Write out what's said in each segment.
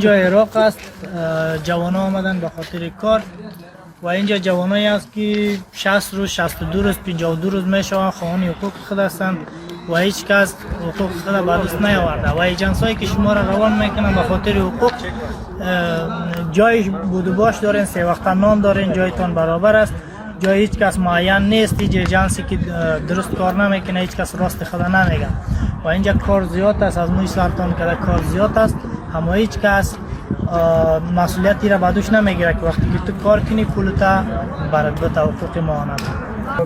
اینجا عراق است. جوان ها آمدن به خاطر کار و اینجا جوانایی است که 60 روز 62 روز 52 روز میشوند خواهان حقوق خود هستند و هیچ کس حقوق خود به دست نیاورده و ایجنسایی که شما را روان میکنن به خاطر حقوق جای بود و باش دارین، سه وقت نان دارین، جایتان برابر است، جای هیچ کس معین نیست. اینجا ایجنسی که درست کار نمیکنه هیچ کس راست خود نمیگه و اینجا کار زیاد است، از موی سرطان کده کار زیاد است، اما هیچ کس مسئولیتی را بدوش نمیگیره که وقتی که تو کار کنی پولتا برات به حقوق معاند.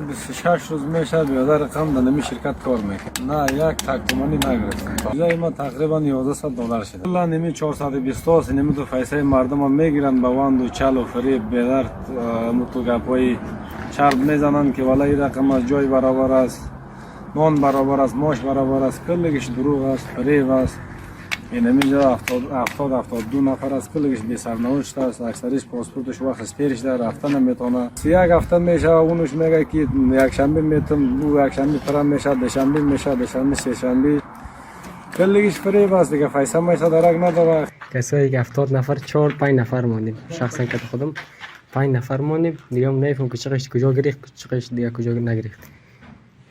26 روز میشه بیادر رقم در نمی شرکت کار میکنه، نه یک تک تومانی نگرفتم. جای ما تقریبا $1100 شده. الله نمی 420 نمی تو پیسه مردم هم میگیرن با واند و چل و فریب بیدر متو گپای چرب میزنن که والا این رقم از جای برابر است، نان برابر است، ماش برابر است، کلگش دروغ است، فریب است. این همینجا 72 نفر است، کلگش بی سرنوشت است، اکثریش پاسپورتش وقت اسپیرش در رفتن نمیتونه. یک هفته میشه اونش میگه که یک شنبه میتونم، او یک شنبه پرم میشه، دوشنبه میشه، دوشنبه سه شنبه، کلگش فریب است دیگه، پیسه میشه درک نداره. کسایی که 70 نفر 4-5 نفر ماندیم، شخصا که خودم 5 نفر ماندیم دیگه، هم نمیفهم که چقش کجا گریخت چقش دیگه کجا نگریخت.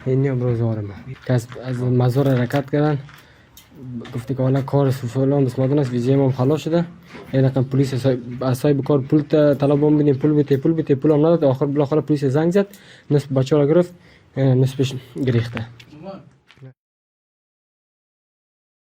این هم روزوار ما کس از مزار حرکت کردن، گفته که حالا کار فلان بسمادن است، ویزه ما خلاص شده. این رقم پلیس صاحب کار پول طلب هم بدیم، پول بده، پول هم نداد. آخر بالاخره پلیس زنگ زد، نصف بچه‌ها را گرفت، نصفش گریخته.